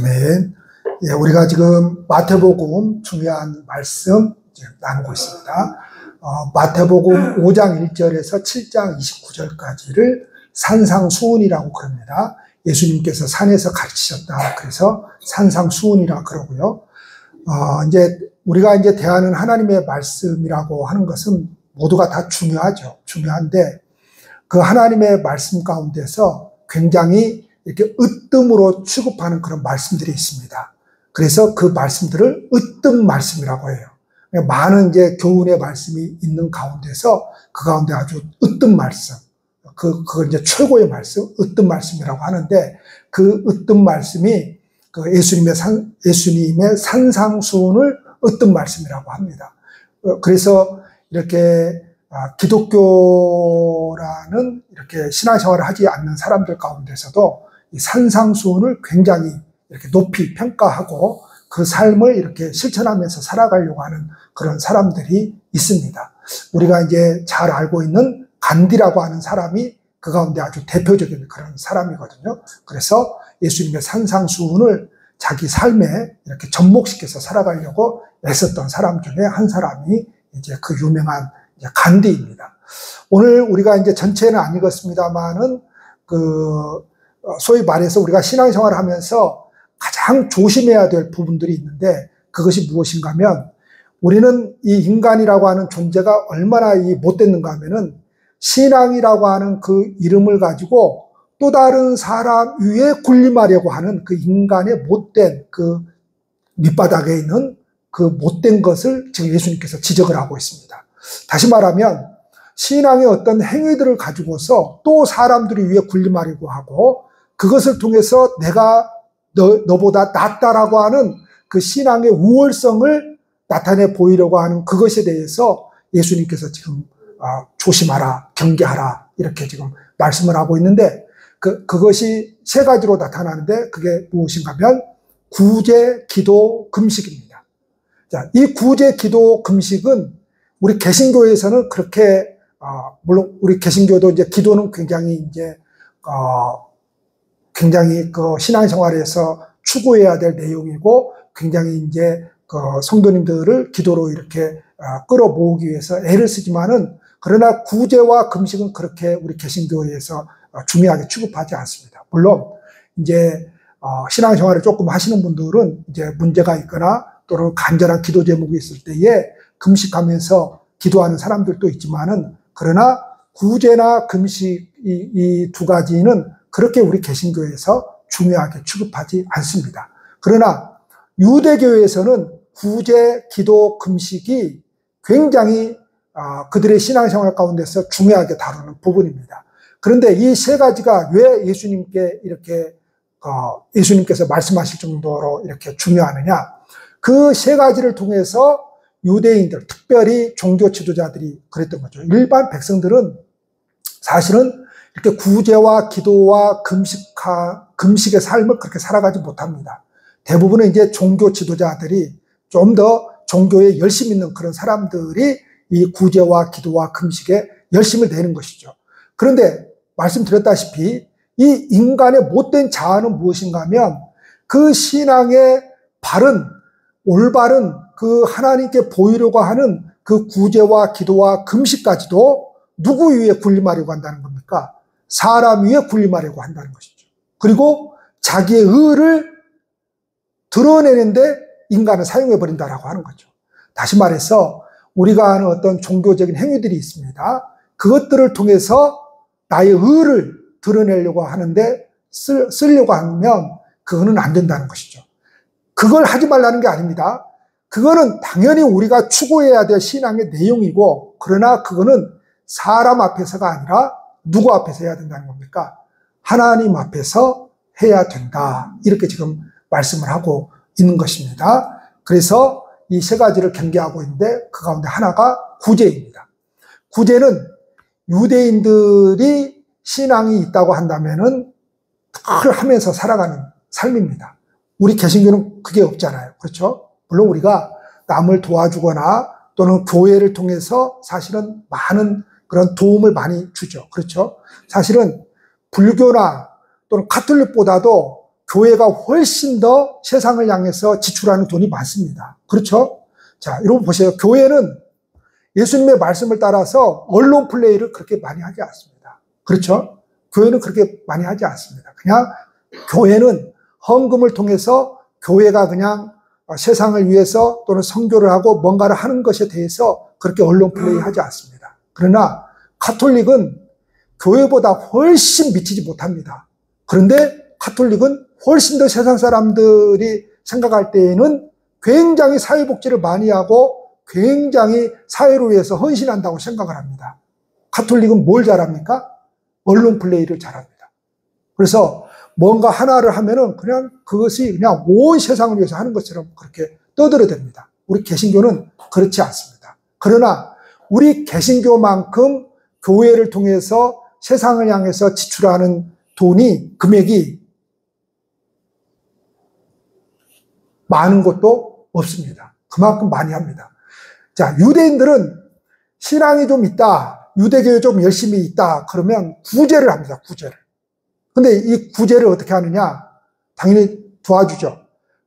아멘. 예, 우리가 지금 마태복음 중요한 말씀 나누고 있습니다. 마태복음 5장 1절에서 7장 29절까지를 산상수훈이라고 그럽니다. 예수님께서 산에서 가르치셨다. 그래서 산상수훈이라 그러고요. 이제 우리가 이제 대하는 하나님의 말씀이라고 하는 것은 모두가 다 중요하죠. 중요한데 그 하나님의 말씀 가운데서 굉장히 이렇게 으뜸으로 취급하는 그런 말씀들이 있습니다. 그래서 그 말씀들을 으뜸 말씀이라고 해요. 많은 이제 교훈의 말씀이 있는 가운데서 그 가운데 아주 으뜸 말씀, 그걸 이제 최고의 말씀, 으뜸 말씀이라고 하는데 그 으뜸 말씀이 그 예수님의 산상수훈을 으뜸 말씀이라고 합니다. 그래서 이렇게 기독교라는 이렇게 신앙생활을 하지 않는 사람들 가운데서도 이 산상수훈을 굉장히 이렇게 높이 평가하고 그 삶을 이렇게 실천하면서 살아가려고 하는 그런 사람들이 있습니다. 우리가 이제 잘 알고 있는 간디라고 하는 사람이 그 가운데 아주 대표적인 그런 사람이거든요. 그래서 예수님의 산상수훈을 자기 삶에 이렇게 접목시켜서 살아가려고 애썼던 사람 중에 한 사람이 이제 그 유명한 이제 간디입니다. 오늘 우리가 이제 전체는 안 읽었습니다만은 소위 말해서 우리가 신앙생활을 하면서 가장 조심해야 될 부분들이 있는데 그것이 무엇인가 하면 우리는 이 인간이라고 하는 존재가 얼마나 못됐는가 하면은 신앙이라고 하는 그 이름을 가지고 또 다른 사람 위에 군림하려고 하는 그 인간의 못된 그 밑바닥에 있는 그 못된 것을 지금 예수님께서 지적을 하고 있습니다. 다시 말하면 신앙의 어떤 행위들을 가지고서 또 사람들이 위에 군림하려고 하고 그것을 통해서 내가 너보다 낫다라고 하는 그 신앙의 우월성을 나타내 보이려고 하는 그것에 대해서 예수님께서 지금 조심하라, 경계하라 이렇게 지금 말씀을 하고 있는데 그것이 세 가지로 나타나는데 그게 무엇인가 하면 구제, 기도, 금식입니다. 자, 이 구제, 기도, 금식은 우리 개신교에서는 그렇게 물론 우리 개신교도 이제 기도는 굉장히 그 신앙생활에서 추구해야 될 내용이고 굉장히 이제 그 성도님들을 기도로 이렇게 끌어모으기 위해서 애를 쓰지만은 그러나 구제와 금식은 그렇게 우리 개신교에서 중요하게 취급하지 않습니다. 물론 이제 신앙생활을 조금 하시는 분들은 이제 문제가 있거나 또는 간절한 기도 제목이 있을 때에 금식하면서 기도하는 사람들도 있지만은 그러나 구제나 금식 이 두 가지는 그렇게 우리 개신교에서 중요하게 취급하지 않습니다. 그러나 유대교에서는 구제, 기도, 금식이 굉장히 그들의 신앙생활 가운데서 중요하게 다루는 부분입니다. 그런데 이 세 가지가 왜 예수님께서 말씀하실 정도로 이렇게 중요하느냐? 그 세 가지를 통해서 유대인들, 특별히 종교 지도자들이 그랬던 거죠. 일반 백성들은 사실은 이렇게 구제와 기도와 금식의 삶을 그렇게 살아가지 못합니다. 대부분은 이제 종교 지도자들이 좀 더 종교에 열심 있는 그런 사람들이 이 구제와 기도와 금식에 열심을 내는 것이죠. 그런데 말씀드렸다시피 이 인간의 못된 자아는 무엇인가 하면 그 신앙의 올바른 그 하나님께 보이려고 하는 그 구제와 기도와 금식까지도 누구 위에 군림하려고 한다는 겁니까? 사람 위에 군림하려고 한다는 것이죠. 그리고 자기의 의를 드러내는데 인간을 사용해버린다라고 하는 거죠. 다시 말해서 우리가 하는 어떤 종교적인 행위들이 있습니다. 그것들을 통해서 나의 의를 드러내려고 하는데 쓰려고 하면 그거는 안 된다는 것이죠. 그걸 하지 말라는 게 아닙니다. 그거는 당연히 우리가 추구해야 될 신앙의 내용이고 그러나 그거는 사람 앞에서가 아니라 누구 앞에서 해야 된다는 겁니까? 하나님 앞에서 해야 된다. 이렇게 지금 말씀을 하고 있는 것입니다. 그래서 이 세 가지를 경계하고 있는데 그 가운데 하나가 구제입니다. 구제는 유대인들이 신앙이 있다고 한다면은 그걸 하면서 살아가는 삶입니다. 우리 개신교는 그게 없잖아요. 그렇죠? 물론 우리가 남을 도와주거나 또는 교회를 통해서 사실은 많은 그런 도움을 많이 주죠. 그렇죠? 사실은 불교나 또는 카톨릭보다도 교회가 훨씬 더 세상을 향해서 지출하는 돈이 많습니다. 그렇죠? 자, 여러분 보세요. 교회는 예수님의 말씀을 따라서 언론 플레이를 그렇게 많이 하지 않습니다. 그렇죠? 교회는 그렇게 많이 하지 않습니다. 그냥 교회는 헌금을 통해서 교회가 그냥 세상을 위해서 또는 선교를 하고 뭔가를 하는 것에 대해서 그렇게 언론 플레이 하지 않습니다. 그러나 가톨릭은 교회보다 훨씬 미치지 못합니다. 그런데 가톨릭은 훨씬 더 세상 사람들이 생각할 때에는 굉장히 사회복지를 많이 하고 굉장히 사회를 위해서 헌신한다고 생각을 합니다. 가톨릭은 뭘 잘합니까? 언론 플레이를 잘합니다. 그래서 뭔가 하나를 하면은 그냥 그것이 그냥 온 세상을 위해서 하는 것처럼 그렇게 떠들어댑니다. 우리 개신교는 그렇지 않습니다. 그러나 우리 개신교만큼 교회를 통해서 세상을 향해서 지출하는 돈이, 금액이 많은 것도 없습니다. 그만큼 많이 합니다. 자, 유대인들은 신앙이 좀 있다, 유대교에 좀 열심히 있다, 그러면 구제를 합니다, 구제를. 근데 이 구제를 어떻게 하느냐? 당연히 도와주죠.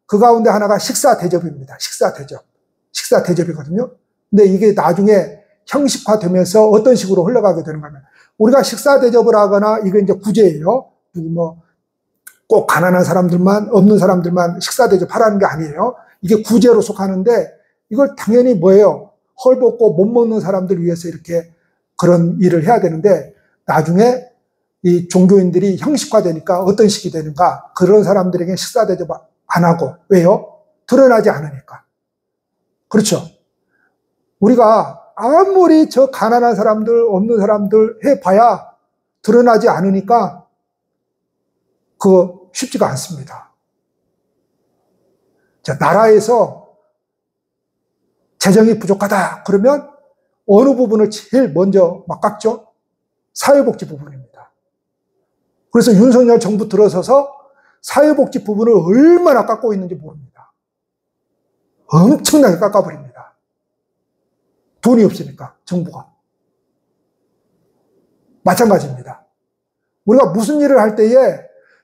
그 가운데 하나가 식사 대접입니다. 식사 대접. 식사 대접이거든요. 근데 이게 나중에 형식화되면서 어떤 식으로 흘러가게 되는가 하면, 우리가 식사 대접을 하거나, 이거 이제 구제예요. 꼭 가난한 사람들만, 없는 사람들만 식사 대접하라는 게 아니에요. 이게 구제로 속하는데, 이걸 당연히 뭐예요? 헐벗고 못 먹는 사람들 위해서 이렇게 그런 일을 해야 되는데, 나중에 이 종교인들이 형식화되니까 어떤 식이 되는가? 그런 사람들에게 식사 대접 안 하고. 왜요? 드러나지 않으니까. 그렇죠? 우리가 아무리 저 가난한 사람들, 없는 사람들 해봐야 드러나지 않으니까 그거 쉽지가 않습니다. 자, 나라에서 재정이 부족하다 그러면 어느 부분을 제일 먼저 막 깎죠? 사회복지 부분입니다. 그래서 윤석열 정부 들어서서 사회복지 부분을 얼마나 깎고 있는지 모릅니다. 엄청나게 깎아버립니다. 돈이 없으니까, 정부가. 마찬가지입니다. 우리가 무슨 일을 할 때에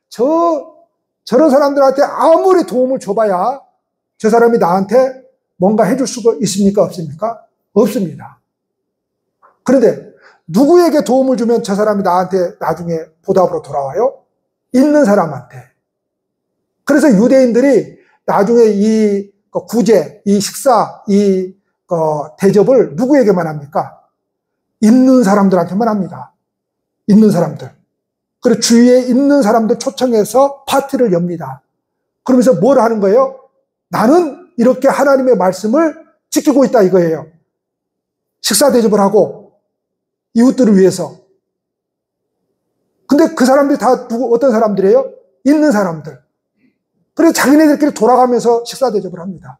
저런 사람들한테 아무리 도움을 줘봐야 저 사람이 나한테 뭔가 해줄 수가 있습니까? 없습니까? 없습니다. 그런데 누구에게 도움을 주면 저 사람이 나한테 나중에 보답으로 돌아와요? 있는 사람한테. 그래서 유대인들이 나중에 이 구제, 이 식사, 이 대접을 누구에게만 합니까? 있는 사람들한테만 합니다. 있는 사람들. 그리고 주위에 있는 사람들 초청해서 파티를 엽니다. 그러면서 뭘 하는 거예요? 나는 이렇게 하나님의 말씀을 지키고 있다 이거예요. 식사 대접을 하고 이웃들을 위해서. 근데 그 사람들이 다 어떤 사람들이에요? 있는 사람들. 그래서 자기네들끼리 돌아가면서 식사 대접을 합니다.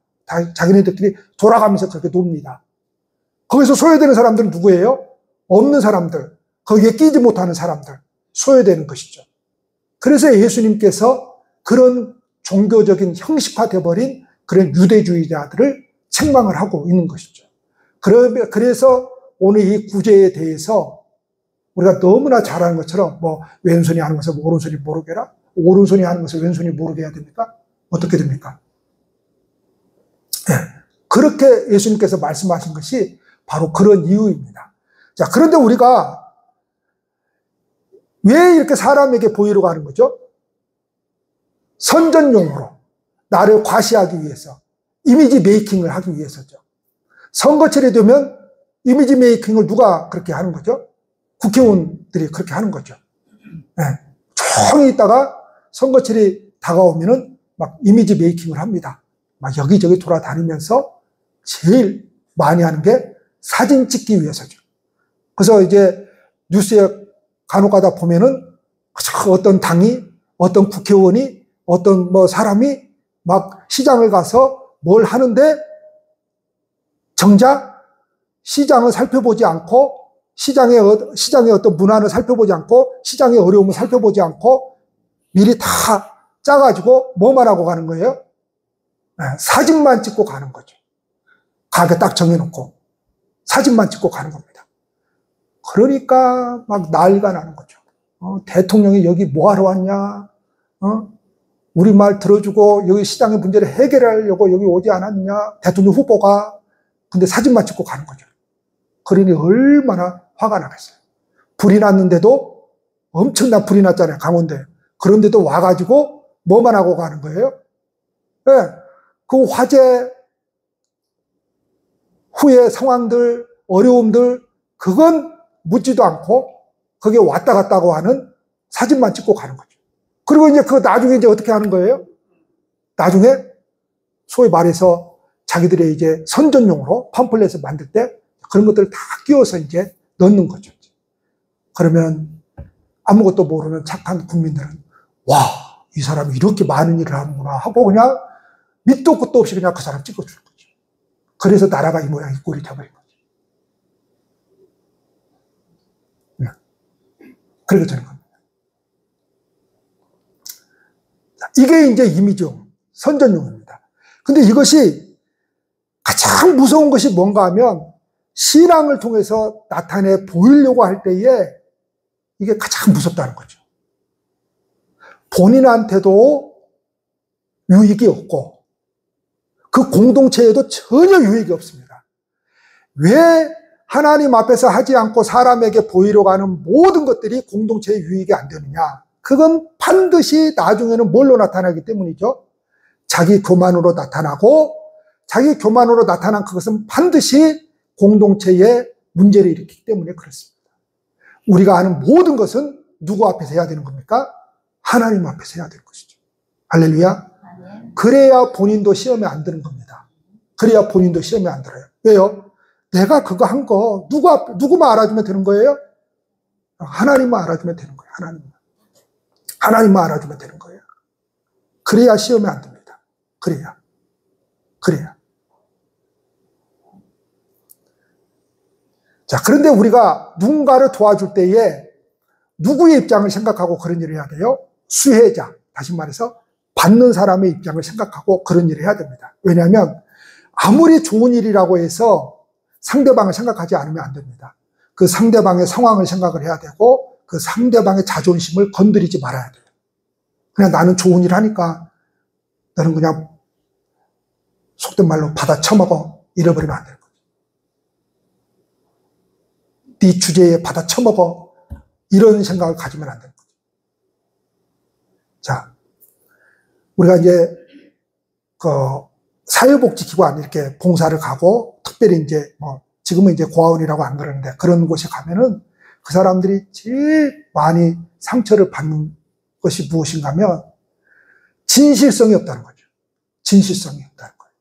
자기네들끼리 돌아가면서 그렇게 놉니다. 거기서 소외되는 사람들은 누구예요? 없는 사람들. 거기에 끼지 못하는 사람들. 소외되는 것이죠. 그래서 예수님께서 그런 종교적인 형식화되어 버린 그런 유대주의자들을 책망을 하고 있는 것이죠. 그래서 오늘 이 구제에 대해서 우리가 너무나 잘 아는 것처럼 뭐 왼손이 하는 것을 오른손이 모르게 해라? 오른손이 하는 것을 왼손이 모르게 해야 됩니까? 어떻게 됩니까? 네, 그렇게 예수님께서 말씀하신 것이 바로 그런 이유입니다. 자, 그런데 우리가 왜 이렇게 사람에게 보이려고 하는 거죠? 선전용으로 나를 과시하기 위해서, 이미지 메이킹을 하기 위해서죠. 선거철이 되면 이미지 메이킹을 누가 그렇게 하는 거죠? 국회의원들이 그렇게 하는 거죠. 네. 조용히 있다가 선거철이 다가오면은 막 이미지 메이킹을 합니다. 막 여기저기 돌아다니면서 제일 많이 하는 게 사진 찍기 위해서죠. 그래서 이제 뉴스에 간혹 가다 보면은 어떤 당이, 어떤 국회의원이, 어떤 뭐 사람이 막 시장을 가서 뭘 하는데 정작 시장을 살펴보지 않고 시장의 어떤 문화를 살펴보지 않고 시장의 어려움을 살펴보지 않고 미리 다 짜가지고 뭐만 하고 가는 거예요? 사진만 찍고 가는 거죠. 가게 딱 정해놓고 사진만 찍고 가는 겁니다. 그러니까 막 난리가 나는 거죠. 대통령이 여기 뭐 하러 왔냐? 우리 말 들어주고 여기 시장의 문제를 해결하려고 여기 오지 않았느냐, 대통령 후보가. 근데 사진만 찍고 가는 거죠. 그러니 얼마나 화가 나겠어요. 불이 났는데도, 엄청난 불이 났잖아요, 강원도에. 그런데도 와가지고 뭐만 하고 가는 거예요? 네, 그 화재 후의 상황들, 어려움들, 그건 묻지도 않고 거기에 왔다 갔다고 하는 사진만 찍고 가는 거죠. 그리고 이제 그 나중에 이제 어떻게 하는 거예요? 나중에 소위 말해서 자기들의 이제 선전용으로 팜플렛을 만들 때 그런 것들을 다 끼워서 이제 넣는 거죠. 그러면 아무것도 모르는 착한 국민들은 와, 이 사람이 이렇게 많은 일을 하는구나 하고 그냥 밑도 끝도 없이 그냥 그 사람 찍어주는 거죠. 그래서 나라가 이 모양 이 꼴이 되어버린 거죠. 그렇게 되는 겁니다. 이게 이제 이미지용, 선전용입니다. 근데 이것이 가장 무서운 것이 뭔가 하면 신앙을 통해서 나타내 보이려고 할 때에 이게 가장 무섭다는 거죠. 본인한테도 유익이 없고 그 공동체에도 전혀 유익이 없습니다. 왜 하나님 앞에서 하지 않고 사람에게 보이려고 하는 모든 것들이 공동체에 유익이 안 되느냐? 그건 반드시 나중에는 뭘로 나타나기 때문이죠. 자기 교만으로 나타나고 자기 교만으로 나타난 그것은 반드시 공동체에 문제를 일으키기 때문에 그렇습니다. 우리가 하는 모든 것은 누구 앞에서 해야 되는 겁니까? 하나님 앞에서 해야 될 것이죠. 할렐루야. 그래야 본인도 시험에 안 드는 겁니다. 그래야 본인도 시험에 안 들어요. 왜요? 내가 그거 한 거 누구만 알아주면 되는 거예요? 하나님만 알아주면 되는 거예요. 하나님만 알아주면 되는 거예요. 그래야 시험에 안 듭니다. 그래야. 자, 그런데 우리가 누군가를 도와줄 때에 누구의 입장을 생각하고 그런 일을 해야 돼요? 수혜자, 다시 말해서 받는 사람의 입장을 생각하고 그런 일을 해야 됩니다. 왜냐하면 아무리 좋은 일이라고 해서 상대방을 생각하지 않으면 안 됩니다. 그 상대방의 상황을 생각을 해야 되고 그 상대방의 자존심을 건드리지 말아야 돼요. 그냥 나는 좋은 일 하니까 너는 그냥 속된 말로 받아 처먹어 잃어버리면 안 돼요. 네 주제에 받아 처먹어 이런 생각을 가지면 안 되는 거죠. 자, 우리가 이제 그 사회복지기관 이렇게 봉사를 가고 특별히 이제 뭐 지금은 이제 고아원이라고 안 그러는데 그런 곳에 가면은 그 사람들이 제일 많이 상처를 받는 것이 무엇인가 하면 진실성이 없다는 거죠. 진실성이 없다는 거예요.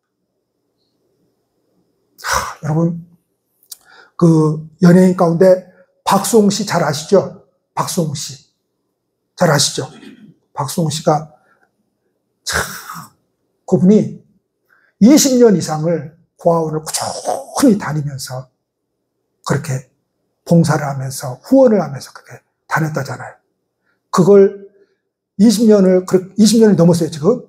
여러분 그 연예인 가운데 박수홍 씨 잘 아시죠? 박수홍 씨 잘 아시죠? 박수홍 씨가 참 그분이 20년 이상을 고아원을 꾸준히 다니면서 그렇게 봉사를 하면서 후원을 하면서 그렇게 다녔다잖아요. 그걸 20년이 넘었어요, 지금.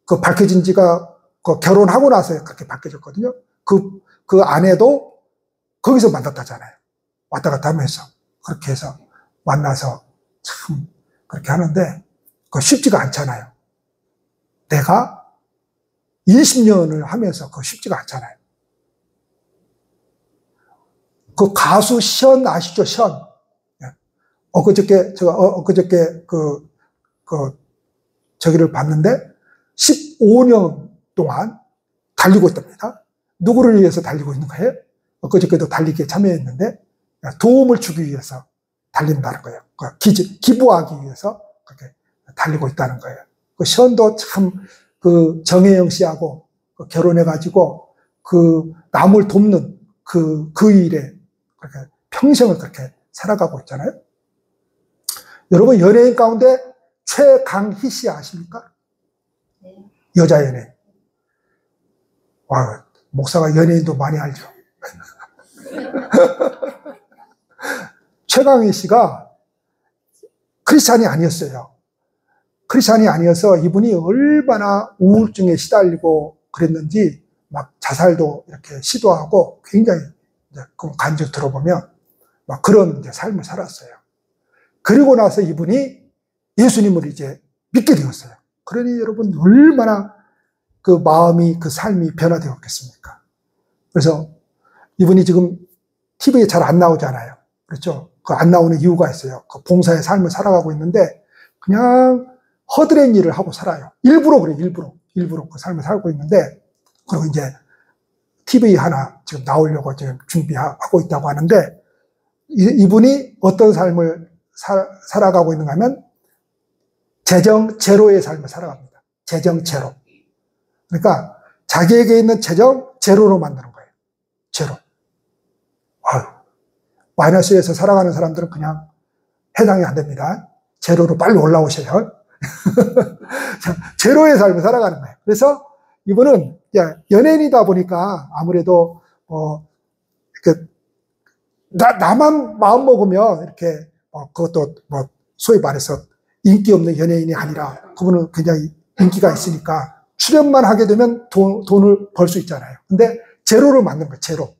그 밝혀진 지가 그 결혼하고 나서 그렇게 밝혀졌거든요. 그 아내도 거기서 만났다잖아요. 왔다 갔다 하면서. 그렇게 해서 만나서 참 그렇게 하는데, 그거 쉽지가 않잖아요. 내가 20년을 하면서 그거 쉽지가 않잖아요. 그 가수 션 아시죠? 션. 엊그저께 저기를 봤는데 15년 동안 달리고 있답니다. 누구를 위해서 달리고 있는 거예요? 엊그저께도 달리기에 참여했는데 도움을 주기 위해서 달린다는 거예요. 기부하기 위해서 그렇게 달리고 있다는 거예요. 그 션도 참 그 정혜영 씨하고 결혼해가지고 그 남을 돕는 그 일에 그렇게 평생을 그렇게 살아가고 있잖아요. 여러분 연예인 가운데 최강희 씨 아십니까? 네. 여자 연예인. 와, 목사가 연예인도 많이 알죠. 최강희 씨가 크리스찬이 아니었어요. 크리스찬이 아니어서 이분이 얼마나 우울증에 시달리고 그랬는지 막 자살도 이렇게 시도하고 굉장히 간증 들어보면 막 그런 이제 삶을 살았어요. 그리고 나서 이분이 예수님을 이제 믿게 되었어요. 그러니 여러분 얼마나 그 마음이, 그 삶이 변화되었겠습니까? 그래서 이분이 지금 TV에 잘 안 나오잖아요. 그렇죠? 그 안 나오는 이유가 있어요. 그 봉사의 삶을 살아가고 있는데 그냥 허드렛 일을 하고 살아요. 일부러 그래요. 일부러 그 삶을 살고 있는데, 그리고 이제 TV 하나 지금 나오려고 지금 준비하고 있다고 하는데, 이분이 어떤 삶을 살아가고 있는가 하면 재정 제로의 삶을 살아갑니다. 재정 제로. 그러니까 자기에게 있는 재정 제로로 만드는 거예요. 제로. 아유, 마이너스에서 살아가는 사람들은 그냥 해당이 안 됩니다. 제로로 빨리 올라오셔요. 제로의 삶을 살아가는 거예요. 그래서 이분은 연예인이다 보니까 아무래도 나만 마음 먹으면 이렇게 그것도 소위 말해서 인기 없는 연예인이 아니라 그분은 굉장히 인기가 있으니까 출연만 하게 되면 돈을 벌 수 있잖아요. 근데 제로를 만든 거예요.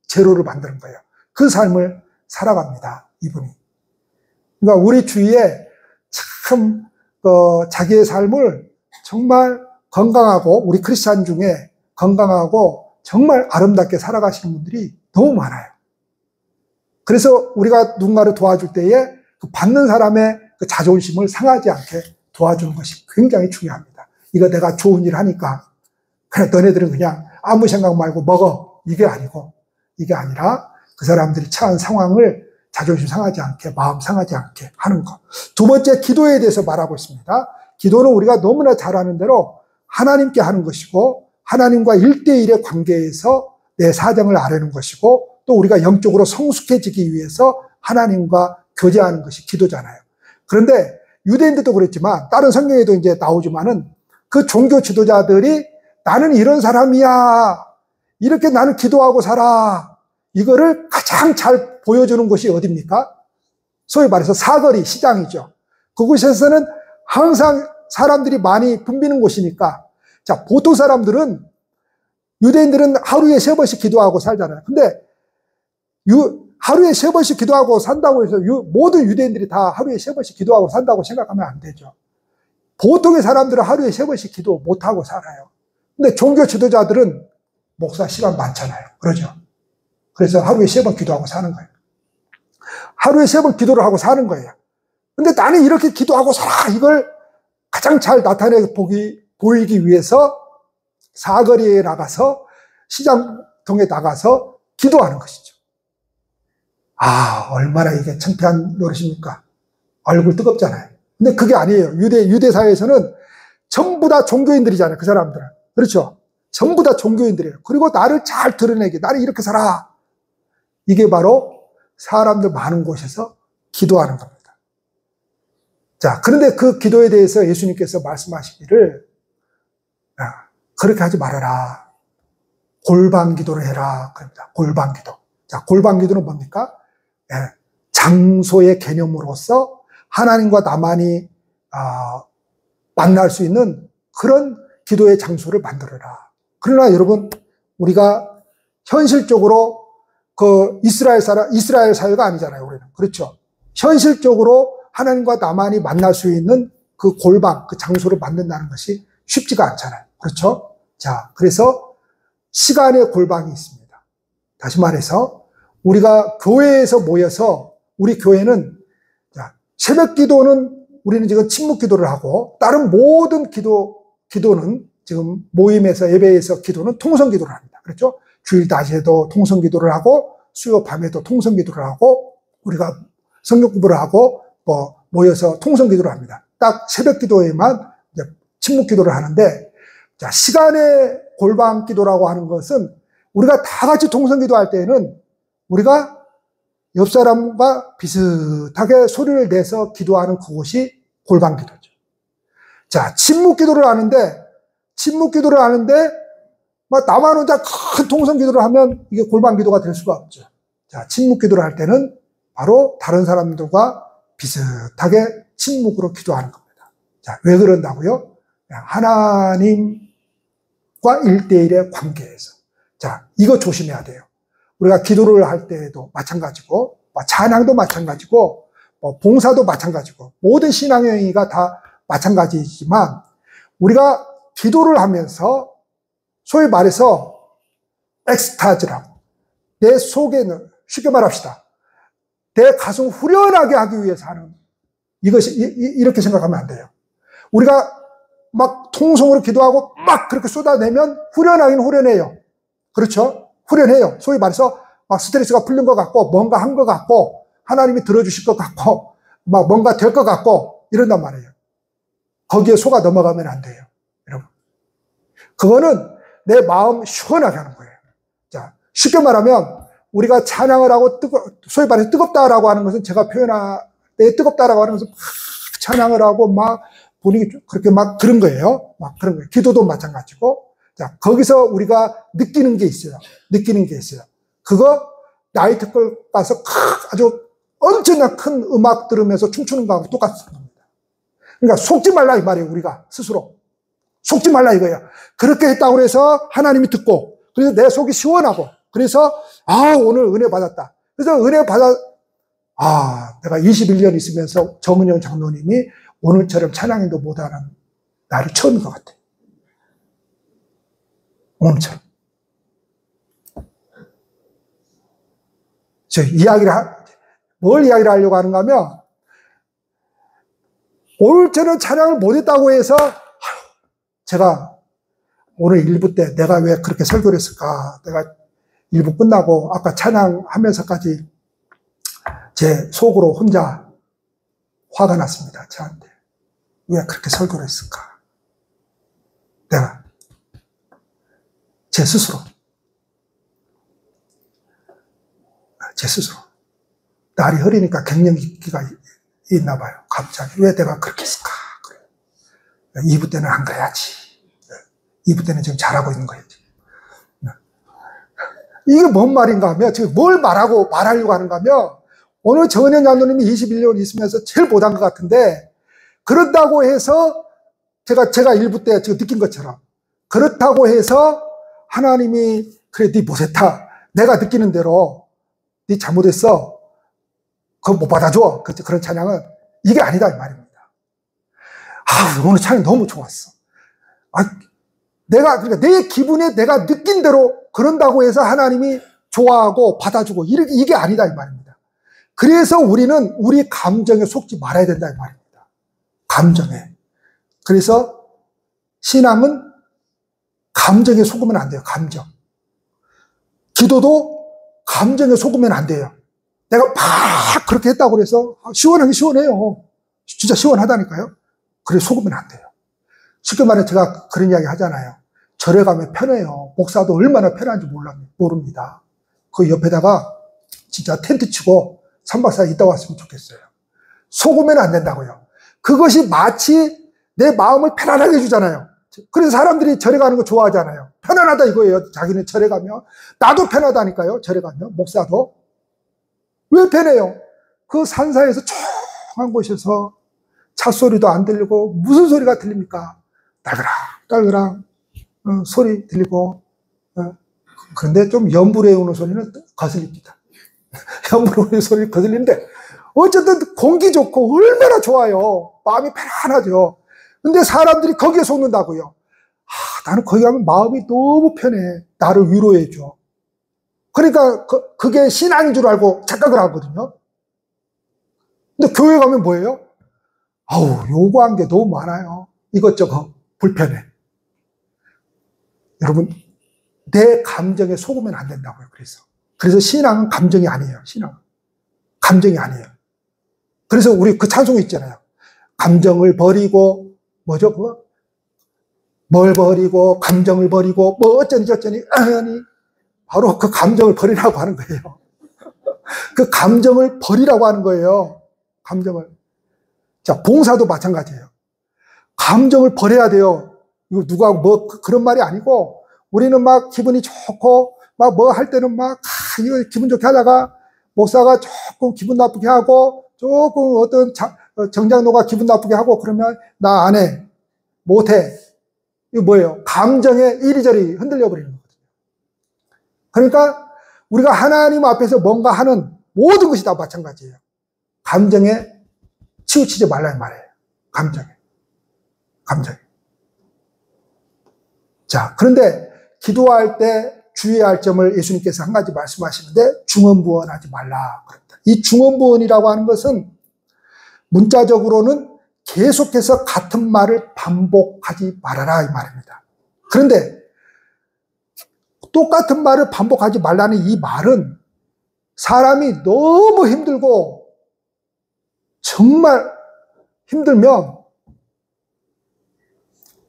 제로를 만드는 거예요. 그 삶을 살아갑니다. 이분이. 그러니까 우리 주위에 참 자기의 삶을 정말 건강하고, 우리 크리스찬 중에 건강하고 정말 아름답게 살아가시는 분들이 너무 많아요. 그래서 우리가 누군가를 도와줄 때에 그 받는 사람의 그 자존심을 상하지 않게 도와주는 것이 굉장히 중요합니다. 이거 내가 좋은 일 하니까 그래 너네들은 그냥 아무 생각 말고 먹어, 이게 아니고, 이게 아니라 그 사람들이 처한 상황을 자존심 상하지 않게, 마음 상하지 않게 하는 것. 두 번째, 기도에 대해서 말하고 있습니다. 기도는 우리가 너무나 잘 아는 대로 하나님께 하는 것이고, 하나님과 1대1의 관계에서 내 사정을 아뢰는 것이고, 또 우리가 영적으로 성숙해지기 위해서 하나님과 교제하는 것이 기도잖아요. 그런데 유대인들도 그랬지만 다른 성경에도 이제 나오지만은 그 종교 지도자들이 나는 이런 사람이야, 이렇게 나는 기도하고 살아, 이거를 가장 잘 보여주는 곳이 어디입니까? 소위 말해서 사거리, 시장이죠. 그곳에서는 항상 사람들이 많이 붐비는 곳이니까, 자, 보통 사람들은, 유대인들은 하루에 3번씩 기도하고 살잖아요. 근데 하루에 3번씩 기도하고 산다고 해서 모든 유대인들이 다 하루에 3번씩 기도하고 산다고 생각하면 안 되죠. 보통의 사람들은 하루에 3번씩 기도 못하고 살아요. 근데 종교 지도자들은 목사 시간 많잖아요. 그러죠. 그래서 하루에 3번 기도하고 사는 거예요. 하루에 3번 기도를 하고 사는 거예요. 근데 나는 이렇게 기도하고 살아, 이걸 가장 잘 나타내 보이기 위해서 사거리에 나가서, 시장통에 나가서 기도하는 것이죠. 아, 얼마나 이게 창피한 노릇입니까? 얼굴 뜨겁잖아요. 근데 그게 아니에요. 유대 사회에서는 전부 다 종교인들이잖아요. 그 사람들은. 그렇죠? 전부 다 종교인들이에요. 그리고 나를 잘 드러내게, 나는 이렇게 살아. 이게 바로 사람들 많은 곳에서 기도하는 겁니다. 자, 그런데 그 기도에 대해서 예수님께서 말씀하시기를, 그렇게 하지 말아라. 골방 기도를 해라. 그럽니다. 골방 기도. 자, 골방 기도는 뭡니까? 장소의 개념으로서 하나님과 나만이 만날 수 있는 그런 기도의 장소를 만들어라. 그러나 여러분, 우리가 현실적으로 그 이스라엘 사회가 아니잖아요, 우리는. 그렇죠? 현실적으로 하나님과 나만이 만날 수 있는 그 골방, 그 장소를 만든다는 것이 쉽지가 않잖아요. 그렇죠? 자, 그래서 시간의 골방이 있습니다. 다시 말해서 우리가 교회에서 모여서, 우리 교회는 새벽 기도는 우리는 지금 침묵 기도를 하고, 다른 모든 기도는 지금 모임에서, 예배에서 기도는 통성 기도를 합니다. 그렇죠? 주일 낮에도 통성 기도를 하고, 수요 밤에도 통성 기도를 하고, 우리가 성경 공부를 하고 모여서 통성 기도를 합니다. 딱 새벽 기도에만 이제 침묵 기도를 하는데, 자, 시간의 골방 기도라고 하는 것은 우리가 다 같이 통성 기도할 때에는 우리가 옆 사람과 비슷하게 소리를 내서 기도하는 그곳이 골방 기도죠. 자, 침묵 기도를 하는데 막 나만 혼자 큰 통성 기도를 하면 이게 골방 기도가 될 수가 없죠. 자, 침묵 기도를 할 때는 바로 다른 사람들과 비슷하게 침묵으로 기도하는 겁니다. 자, 왜 그런다고요? 하나님과 1대1의 관계에서. 자, 이거 조심해야 돼요. 우리가 기도를 할 때도 마찬가지고, 찬양도 마찬가지고, 봉사도 마찬가지고, 모든 신앙의 행위가 다 마찬가지지만, 우리가 기도를 하면서 소위 말해서 엑스타즈라고 내 속에는 쉽게 말합시다. 내 가슴 후련하게 하기 위해서 하는 이것이 이렇게 생각하면 안 돼요. 우리가 막 통성으로 기도하고 막 그렇게 쏟아내면 후련하긴 후련해요. 그렇죠? 후련해요. 소위 말해서 막 스트레스가 풀린 것 같고 뭔가 한 것 같고 하나님이 들어주실 것 같고 막 뭔가 될 것 같고 이런단 말이에요. 거기에 속아 넘어가면 안 돼요. 여러분. 그거는 내 마음 시원하게 하는 거예요. 자, 쉽게 말하면 우리가 찬양을 하고 소위 말해서 뜨겁다라고 하는 것은 제가 표현할 때 뜨겁다라고 하는 것은 막 찬양을 하고 막 분위기 그렇게 막 그런 거예요. 막 그런 거예요. 기도도 마찬가지고. 자, 거기서 우리가 느끼는 게 있어요. 느끼는 게 있어요. 그거 나이트클럽 가서 아주 엄청난 큰 음악 들으면서 춤추는 거하고 똑같은 겁니다. 그러니까 속지 말라 이 말이에요. 우리가 스스로. 속지 말라 이거예요. 그렇게 했다고 해서 하나님이 듣고 그래서 내 속이 시원하고 그래서 오늘 은혜 받았다. 그래서 은혜 내가 21년 있으면서 정은영 장로님이 오늘처럼 찬양인도 못하는 날이 처음인 것 같아요. 오늘처럼. 뭘 이야기를 하려고 하는가 하면, 오늘처럼 찬양을 못했다고 해서, 제가 오늘 1부 때 내가 왜 그렇게 설교를 했을까? 내가 1부 끝나고 아까 찬양하면서까지 제 속으로 혼자 화가 났습니다. 저한테. 왜 그렇게 설교를 했을까? 내가 제 스스로 날이 흐리니까 갱년기가 있나 봐요. 갑자기 왜 내가 그렇게 했을까? 그래. 2부 때는 안 그래야지. 2부 때는 지금 잘하고 있는 거야지. 이게 뭔 말인가 하면 지금 뭘 말하려고 하는가 하면 오늘 정은현 장로님이 21년 있으면서 제일 못한 것 같은데 그렇다고 해서 제가 1부 때 지금 느낀 것처럼 그렇다고 해서 하나님이 그래 네 못했다. 내가 느끼는 대로 네 잘못했어. 그거 못 받아줘. 그런 찬양은 이게 아니다 이 말입니다. 오늘 찬양 너무 좋았어. 그러니까 내 기분에 내가 느낀 대로 그런다고 해서 하나님이 좋아하고 받아주고 이게 아니다 이 말입니다. 그래서 우리는 우리 감정에 속지 말아야 된다 이 말입니다. 감정에. 그래서 신앙은 감정에 속으면 안 돼요. 감정. 기도도 감정에 속으면 안 돼요. 내가 막 그렇게 했다고 해서 시원하긴 시원해요. 진짜 시원하다니까요. 그래 속으면 안 돼요. 쉽게 말해 제가 그런 이야기 하잖아요. 절에 가면 편해요. 목사도 얼마나 편한지 모릅니다. 그 옆에다가 진짜 텐트 치고 3박 4일 있다 왔으면 좋겠어요. 속으면 안 된다고요. 그것이 마치 내 마음을 편안하게 해주잖아요. 그래서 사람들이 절에 가는 거 좋아하잖아요. 편안하다 이거예요. 자기는 절에 가면. 나도 편하다니까요. 절에 가면. 목사도. 왜 편해요? 그 산사에서 조용한 곳에서 차 소리도 안 들리고 무슨 소리가 들립니까? 딸그락 소리 들리고 그런데 좀 연불에 오는 소리는 거슬립니다. 연불에 오는 소리 거슬리는데 어쨌든 공기 좋고 얼마나 좋아요. 마음이 편안하죠. 근데 사람들이 거기에 속는다고요. 나는 거기 가면 마음이 너무 편해. 나를 위로해줘. 그러니까 그게 신앙인 줄 알고 착각을 하거든요. 근데 교회 가면 뭐예요? 요구한 게 너무 많아요. 이것저것 불편해. 여러분, 내 감정에 속으면 안 된다고요. 그래서 신앙은 감정이 아니에요. 신앙은 감정이 아니에요. 그래서 우리 그 찬송이 있잖아요. 감정을 버리고 뭐죠 그거? 뭘 버리고 감정을 버리고 뭐 어쩌니 저쩌니 아니 바로 그 감정을 버리라고 하는 거예요. 그 감정을 버리라고 하는 거예요. 감정을. 자, 봉사도 마찬가지예요. 감정을 버려야 돼요. 이거 누가 뭐 그런 말이 아니고 우리는 막 기분이 좋고 막 뭐 할 때는 막 이거 기분 좋게 하다가 목사가 조금 기분 나쁘게 하고 조금 어떤 정장로가 기분 나쁘게 하고 그러면 나 안 해. 못 해. 이거 뭐예요? 감정에 이리저리 흔들려 버리는 거거든요. 그러니까 우리가 하나님 앞에서 뭔가 하는 모든 것이 다 마찬가지예요. 감정에 치우치지 말라는 말이에요. 감정에. 자, 그런데 기도할 때 주의해야 할 점을 예수님께서 한 가지 말씀하시는데 중언부언하지 말라 그럽니다. 이 중언부언이라고 하는 것은 문자적으로는 계속해서 같은 말을 반복하지 말아라 이 말입니다. 그런데 똑같은 말을 반복하지 말라는 이 말은 사람이 너무 힘들고 정말 힘들면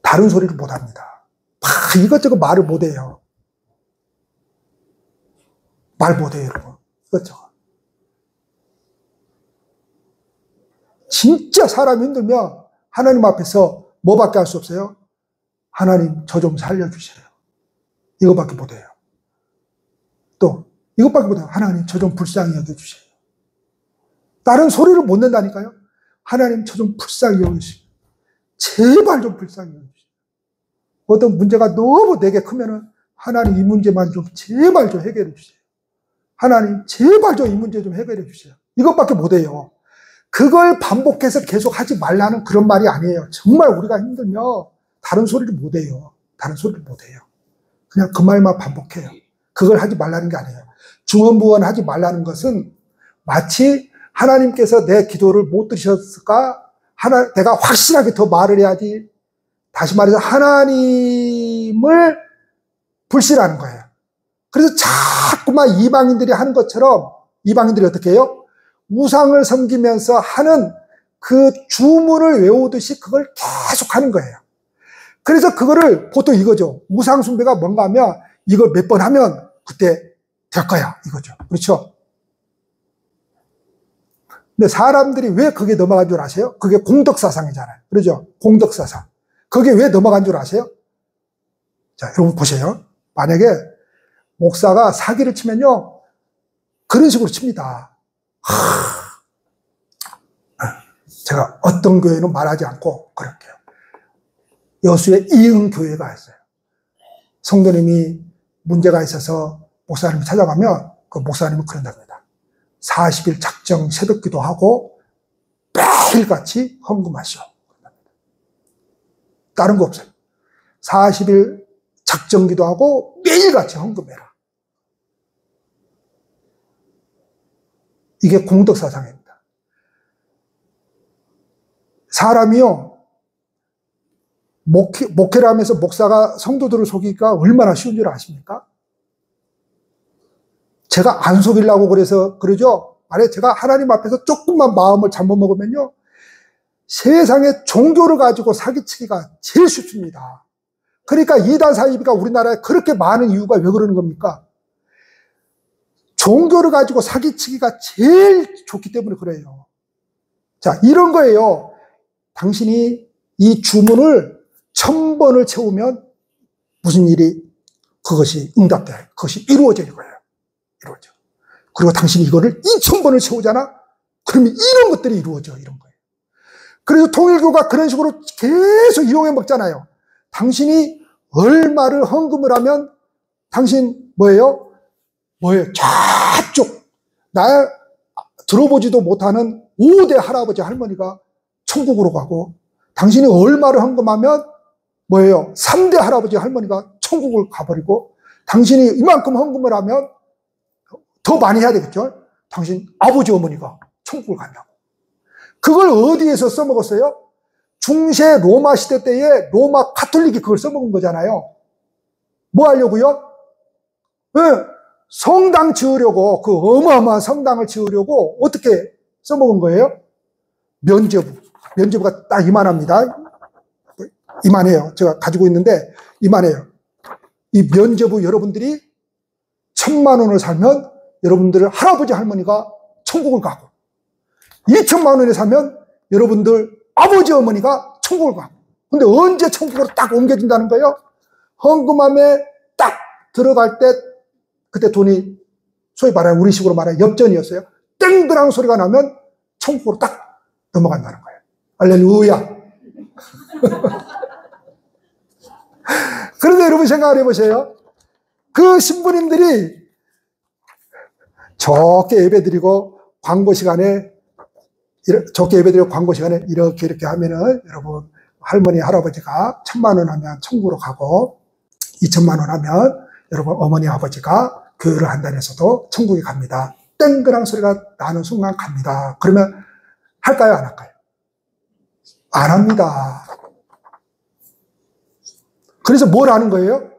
다른 소리를 못합니다. 이것저것 말을 못해요. 말 못해요, 여러분. 이것저것. 진짜 사람이 힘들면 하나님 앞에서 뭐밖에 할 수 없어요? 하나님 저 좀 살려주세요. 이거밖에 못해요. 또 이것밖에 못해요. 하나님 저 좀 불쌍히 여겨주세요. 다른 소리를 못 낸다니까요. 하나님 저 좀 불쌍히 여겨주세요. 제발 좀 불쌍히 여겨주세요. 어떤 문제가 너무 내게 크면은 하나님 이 문제만 좀 제발 좀 해결해 주세요. 하나님 제발 좀 이 문제 좀 해결해 주세요. 이것밖에 못해요. 그걸 반복해서 계속 하지 말라는 그런 말이 아니에요. 정말 우리가 힘들면 다른 소리를 못해요. 다른 소리를 못해요. 그냥 그 말만 반복해요. 그걸 하지 말라는 게 아니에요. 중언부언하지 말라는 것은 마치 하나님께서 내 기도를 못 들으셨을까? 내가 확실하게 더 말을 해야지. 다시 말해서 하나님을 불신하는 거예요. 그래서 자꾸만 이방인들이 하는 것처럼 이방인들이 어떻게 해요? 우상을 섬기면서 하는 그 주문을 외우듯이 그걸 계속 하는 거예요. 그래서 그거를 보통 이거죠. 우상 숭배가 뭔가 하면 이걸 몇 번 하면 그때 될 거야. 이거죠. 그렇죠? 근데 사람들이 왜 그게 넘어간 줄 아세요? 그게 공덕사상이잖아요. 그렇죠? 공덕사상. 그게 왜 넘어간 줄 아세요? 자, 여러분 보세요. 만약에 목사가 사기를 치면요. 그런 식으로 칩니다. 제가 어떤 교회는 말하지 않고 그럴게요. 여수에 이응교회가 있어요. 성도님이 문제가 있어서 목사님이 찾아가면 그 목사님은 그런답니다. 40일 작정 새벽기도 하고 매일같이 헌금하시오. 다른 거 없어요. 40일 작정기도 하고 매일같이 헌금해라. 이게 공덕사상입니다. 사람이요, 목회를 하면서 목사가 성도들을 속이기가 얼마나 쉬운 줄 아십니까? 제가 안 속이려고 그래서 그러죠? 만약에 제가 하나님 앞에서 조금만 마음을 잘못 먹으면요, 세상에 종교를 가지고 사기치기가 제일 쉽습니다. 그러니까 이단 사이비가 우리나라에 그렇게 많은 이유가 왜 그러는 겁니까? 종교를 가지고 사기치기가 제일 좋기 때문에 그래요. 자, 이런 거예요. 당신이 이 주문을 1000번을 채우면 무슨 일이 그것이 응답돼. 그것이 이루어질 거예요. 이루어져. 그리고 당신이 이거를 2000번을 채우잖아? 그러면 이런 것들이 이루어져. 이런 거예요. 그래서 통일교가 그런 식으로 계속 이용해 먹잖아요. 당신이 얼마를 헌금을 하면 당신 뭐예요? 저쪽 나 들어보지도 못하는 5대 할아버지 할머니가 천국으로 가고, 당신이 얼마를 헌금하면 3대 할아버지 할머니가 천국을 가버리고, 당신이 이만큼 헌금을 하면 더 많이 해야 되겠죠? 당신 아버지 어머니가 천국을 간다고. 그걸 어디에서 써먹었어요? 중세 로마 시대 때에 로마 카톨릭이 그걸 써먹은 거잖아요. 뭐 하려고요? 네, 성당 지으려고, 그 어마어마한 성당을 지으려고 어떻게 써먹은 거예요? 면제부가 딱 이만합니다. 이만해요. 제가 가지고 있는데 이만해요. 이 면제부 여러분들이 1000만 원을 살면 여러분들 할아버지 할머니가 천국을 가고, 2000만 원에 사면 여러분들 아버지 어머니가 천국을 가고. 근데 언제 천국으로 딱 옮겨진다는 거예요? 헌금함에 딱 들어갈 때 그때 돈이 소위 말하는 우리식으로 말하는 엽전이었어요. 땡그랑 소리가 나면 천국으로 딱 넘어간다는 거예요. 할렐루야. 그런데 여러분 생각을 해보세요. 그 신부님들이 적게 예배드리고 광고 시간에 이렇게 하면은 여러분 할머니 할아버지가 1000만 원 하면 천국으로 가고, 2천만 원 하면 여러분 어머니 아버지가 교회를 한다 해서도 천국에 갑니다. 땡그랑 소리가 나는 순간 갑니다. 그러면 할까요? 안 할까요? 안 합니다. 그래서 뭘 하는 거예요?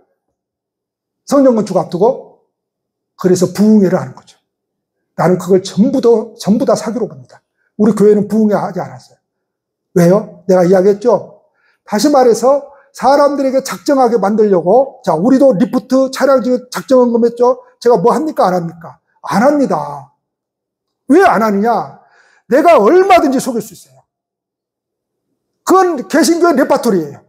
성전 건축 앞두고 그래서 부흥회를 하는 거죠. 나는 그걸 전부 다 사기로 봅니다. 우리 교회는 부흥회 하지 않았어요. 왜요? 내가 이야기했죠? 다시 말해서 사람들에게 작정하게 만들려고, 자, 우리도 리프트 차량 작정헌금 했죠? 제가 뭐 합니까? 안 합니까? 안 합니다. 왜 안 하느냐? 내가 얼마든지 속일 수 있어요. 그건 개신교의 레파토리예요.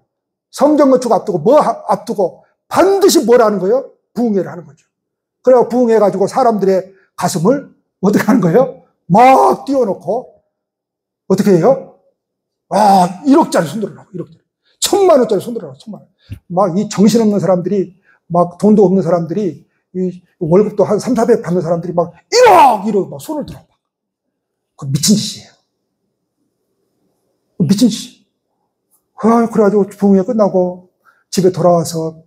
성전 건축 앞두고 앞두고 반드시 뭘 하는 거예요? 부흥회를 하는 거죠. 그래서 부흥회 가지고 사람들의 가슴을 어떻게 하는 거예요? 막 띄워놓고 어떻게 해요? 1억짜리 손들어라고, 1억짜리. 1,000만 원짜리 손들어라고, 1,000만 원. 막 이 정신없는 사람들이, 막 돈도 없는 사람들이, 이 월급도 한 3, 400 받는 사람들이 막 1억 막 손을 들어. 그 미친 짓이에요. 미친 짓. 그래가지고 부흥회 끝나고 집에 돌아와서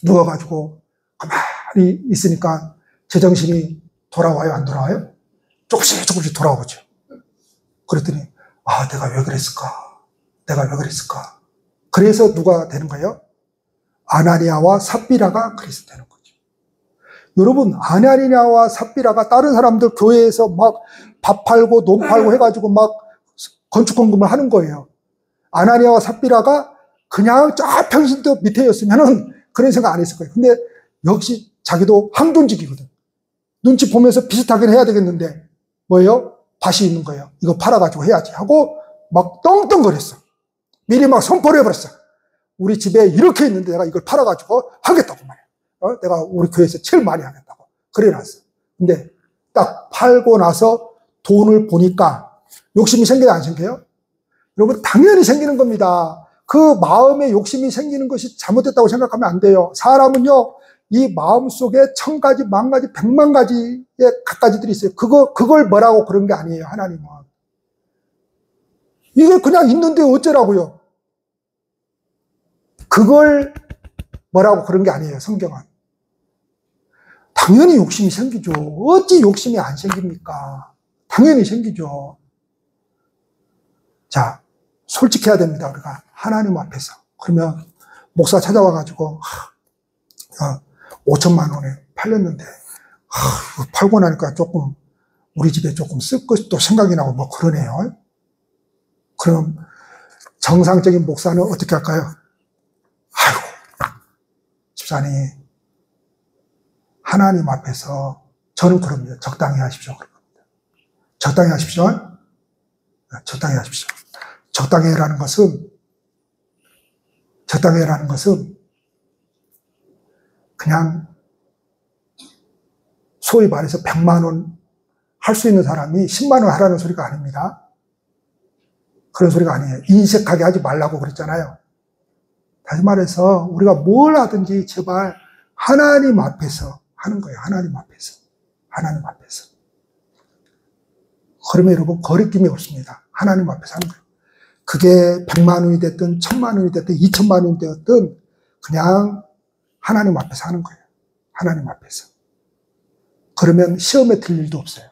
누워가지고 가만히 있으니까 제정신이 돌아와요, 안 돌아와요? 조금씩 돌아오죠. 그랬더니, 내가 왜 그랬을까? 내가 왜 그랬을까? 그래서 누가 되는 거예요? 아나니아와 삽비라가 그래서 되는 거죠. 여러분, 아나니아와 삽비라가 다른 사람들 교회에서 막 밥 팔고 논 팔고 해가지고 막 건축헌금을 하는 거예요. 아나니아와 삽비라가 그냥 쫙 평신도 밑에였으면은 그런 생각 안 했을 거예요. 근데 역시 자기도 항존직이거든. 눈치 보면서 비슷하게 해야 되겠는데 뭐예요? 밭이 있는 거예요. 이거 팔아가지고 해야지 하고 막 떵떵거렸어. 미리 막 선포를 해버렸어. 우리 집에 이렇게 있는데 내가 이걸 팔아가지고 하겠다고 말이야. 내가 우리 교회에서 제일 많이 하겠다고. 그래 놨어. 근데 딱 팔고 나서 돈을 보니까 욕심이 생겨요, 안 생겨요? 여러분, 당연히 생기는 겁니다. 그 마음에 욕심이 생기는 것이 잘못됐다고 생각하면 안 돼요. 사람은요, 이 마음 속에 1,000가지, 10,000가지, 1,000,000 가지의 갖가지들이 있어요. 그걸 뭐라고 그런 게 아니에요, 하나님은. 이게 그냥 있는데 어쩌라고요? 그걸 뭐라고 그런 게 아니에요, 성경은. 당연히 욕심이 생기죠. 어찌 욕심이 안 생깁니까? 당연히 생기죠. 자, 솔직해야 됩니다, 우리가. 하나님 앞에서. 그러면 목사 찾아와가지고 5천만 원에 팔렸는데 이거 팔고 나니까 조금 우리 집에 조금 쓸 것도 생각이 나고 뭐 그러네요. 그럼 정상적인 목사는 어떻게 할까요? 아이고, 집사님, 하나님 앞에서 저는 그럽니다. 적당히 하십시오. 적당히 하십시오. 적당히 하십시오. 적당히 하라는 것은 그냥 소위 말해서 100만 원 할 수 있는 사람이 10만 원 하라는 소리가 아닙니다. 그런 소리가 아니에요. 인색하게 하지 말라고 그랬잖아요. 다시 말해서 우리가 뭘 하든지 제발 하나님 앞에서 하는 거예요. 하나님 앞에서. 하나님 앞에서. 그러면 여러분 거리낌이 없습니다. 하나님 앞에서 하는 거예요. 그게 100만 원이 됐든 1,000만 원이 됐든 2,000만 원이 됐든 그냥 하나님 앞에서 하는 거예요. 하나님 앞에서. 그러면 시험에 들 일도 없어요.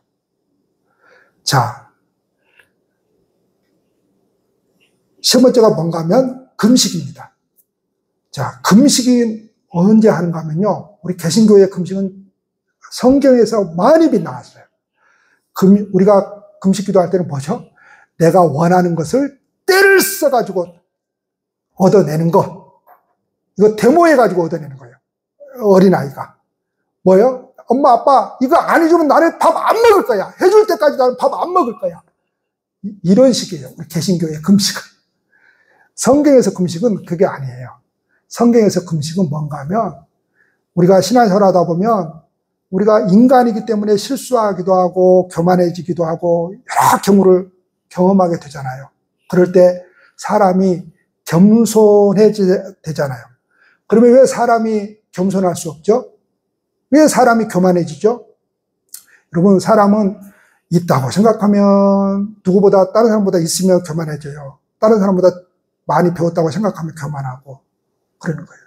자, 세 번째가 뭔가 하면 금식입니다. 자, 금식이 언제 하는가 하면요. 우리 개신교의 금식은 성경에서 많이 빗나갔어요. 우리가 금식 기도할 때는 뭐죠? 내가 원하는 것을 때를 써가지고 얻어내는 것. 이거 데모해가지고 얻어내는 거예요. 어린아이가. 뭐요? 엄마, 아빠, 이거 안 해주면 나는 밥 안 먹을 거야. 해줄 때까지 나는 밥 안 먹을 거야. 이런 식이에요. 우리 개신교의 금식은. 성경에서 금식은 그게 아니에요. 성경에서 금식은 뭔가 하면 우리가 신앙생활 하다 보면 우리가 인간이기 때문에 실수하기도 하고 교만해지기도 하고 여러 경우를 경험하게 되잖아요. 그럴 때 사람이 겸손해지잖아요. 그러면 왜 사람이 겸손할 수 없죠? 왜 사람이 교만해지죠? 여러분, 사람은 있다고 생각하면 누구보다 다른 사람보다 있으면 교만해져요. 다른 사람보다 많이 배웠다고 생각하면 교만하고 그러는 거예요.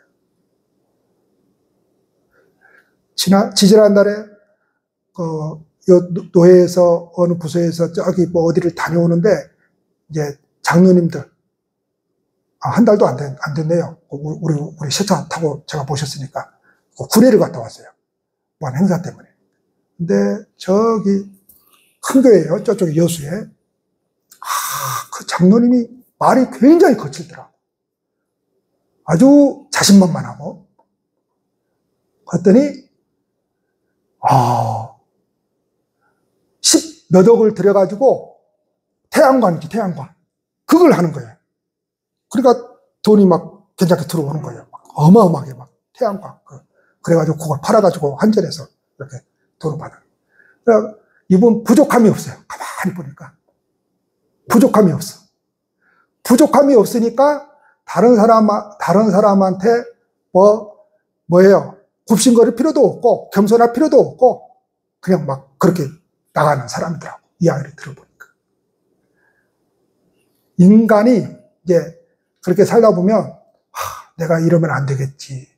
지지난달에 요 노회에서 어느 부서에서 저기 뭐 어디를 다녀오는데 이제 장로님들 한 달도 안 됐네요. 우리 세차 타고 제가 모셨으니까 구례를 갔다 왔어요. 뭐 행사 때문에. 근데 저기 큰 교회예요. 저쪽 여수에. 그 장로님이 말이 굉장히 거칠더라. 아주 자신만만하고. 그랬더니 10몇 억을 들여가지고 태양광이지, 태양광. 그걸 하는 거예요. 그러니까 돈이 막 괜찮게 들어오는 거예요. 막 어마어마하게 막 태양광. 그래가지고 그걸 팔아가지고 한전에서 이렇게 돈을 받아요. 그러니까 이분 부족함이 없어요. 가만히 보니까. 부족함이 없어. 부족함이 없으니까 다른 사람한테 뭐예요? 굽신거릴 필요도 없고, 겸손할 필요도 없고, 그냥 막 그렇게 나가는 사람이더라고. 이야기를 들어보니까. 인간이 이제 그렇게 살다 보면, 내가 이러면 안 되겠지.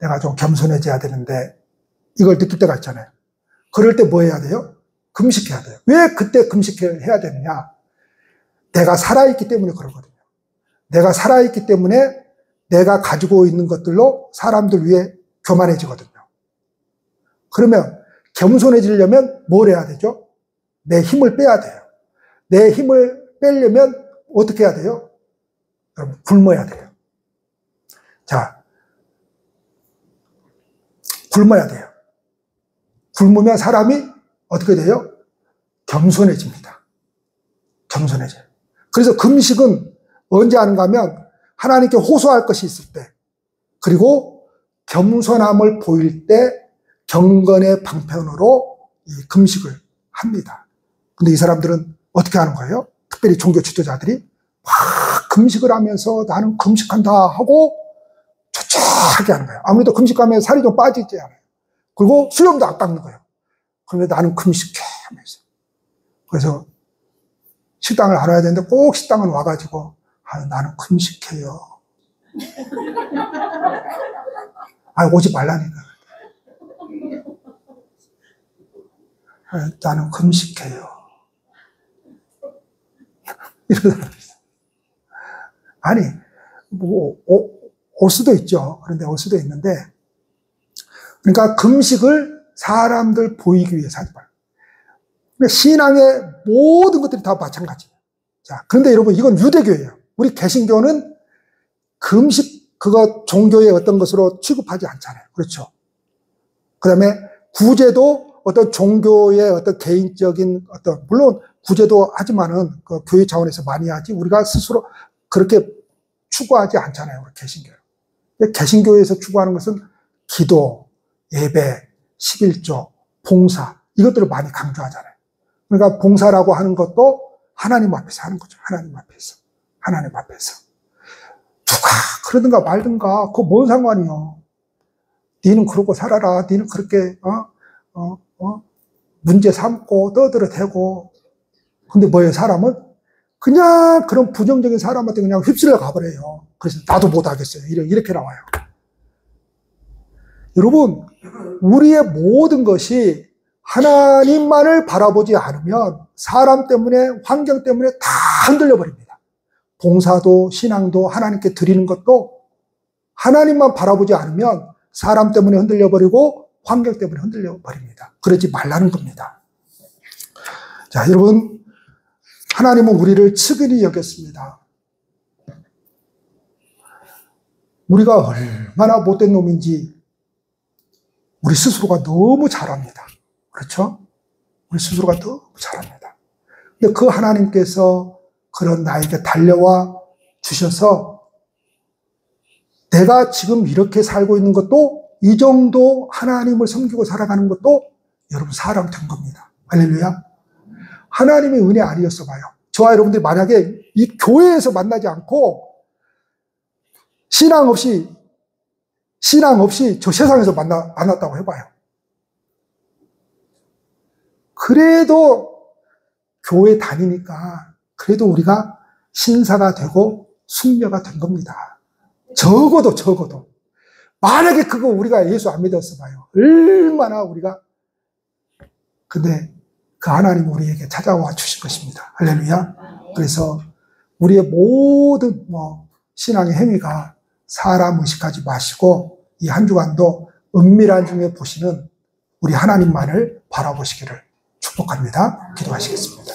내가 좀 겸손해져야 되는데, 이걸 느낄 때가 있잖아요. 그럴 때 뭐 해야 돼요? 금식해야 돼요. 왜 그때 금식해야 되느냐? 내가 살아있기 때문에 그러거든요. 내가 살아있기 때문에 내가 가지고 있는 것들로 사람들 위해 교만해지거든요. 그러면 겸손해지려면 뭘 해야 되죠? 내 힘을 빼야 돼요. 내 힘을 빼려면 어떻게 해야 돼요? 여러분, 굶어야 돼요. 자, 굶어야 돼요. 굶으면 사람이 어떻게 돼요? 겸손해집니다. 겸손해져요. 그래서 금식은 언제 하는가 하면 하나님께 호소할 것이 있을 때, 그리고 겸손함을 보일 때 경건의 방편으로 이 금식을 합니다. 근데 이 사람들은 어떻게 하는 거예요? 특별히 종교 지도자들이 막 금식을 하면서 나는 금식한다 하고 초췌하게 하는 거예요. 아무래도 금식하면 살이 좀 빠지지 않아요. 그리고 수염도 안 깎는 거예요. 그런데 나는 금식해 하면서. 그래서 식당을 알아야 되는데 꼭 식당을 와가지고 나는 금식해요. 오지 말라니까. 나는 금식해요. 이런 사람이 있어요. 아니, 올 수도 있죠. 그런데 올 수도 있는데, 그러니까 금식을 사람들 보이기 위해서 하지 말아요. 그러니까 신앙의 모든 것들이 다 마찬가지예요. 자, 그런데 여러분, 이건 유대교예요. 우리 개신교는 금식, 그거 종교의 어떤 것으로 취급하지 않잖아요. 그렇죠. 그 다음에 구제도 어떤 종교의 어떤 개인적인 물론 구제도 하지만은 그 교회 차원에서 많이 하지 우리가 스스로 그렇게 추구하지 않잖아요. 우리 개신교. 개신교에서 추구하는 것은 기도, 예배, 11조, 봉사, 이것들을 많이 강조하잖아요. 그러니까 봉사라고 하는 것도 하나님 앞에서 하는 거죠. 하나님 앞에서. 하나님 앞에서. 누가 그러든가 말든가 그거 뭔 상관이요. 니는 그러고 살아라. 니는 그렇게 문제 삼고 떠들어대고. 근데 뭐예요? 사람은 그냥 그런 부정적인 사람한테 그냥 휩쓸려 가버려요. 그래서 나도 못하겠어요. 이렇게 나와요. 여러분, 우리의 모든 것이 하나님만을 바라보지 않으면 사람 때문에, 환경 때문에 다 흔들려 버립니다. 봉사도 신앙도 하나님께 드리는 것도 하나님만 바라보지 않으면 사람 때문에 흔들려 버리고 환경 때문에 흔들려 버립니다. 그러지 말라는 겁니다. 자, 여러분, 하나님은 우리를 측은히 여겼습니다. 우리가 얼마나 못된 놈인지 우리 스스로가 너무 잘 압니다. 그렇죠? 우리 스스로가 너무 잘 압니다. 근데 그 하나님께서 그런 나에게 달려와 주셔서 내가 지금 이렇게 살고 있는 것도 이 정도 하나님을 섬기고 살아가는 것도 여러분 사랑 된 겁니다. 할렐루야. 하나님의 은혜 아니었어 봐요. 저와 여러분들이 만약에 이 교회에서 만나지 않고 신앙 없이 저 세상에서 만났다고 해봐요. 그래도 교회 다니니까 그래도 우리가 신사가 되고 숙녀가 된 겁니다. 적어도. 만약에 그거 우리가 예수 안 믿었어 봐요. 얼마나 우리가, 근데 그 하나님 우리에게 찾아와 주신 것입니다. 할렐루야. 그래서 우리의 모든 신앙의 행위가 사람 의식하지 마시고 이 한 주간도 은밀한 중에 보시는 우리 하나님만을 바라보시기를 축복합니다. 기도하시겠습니다.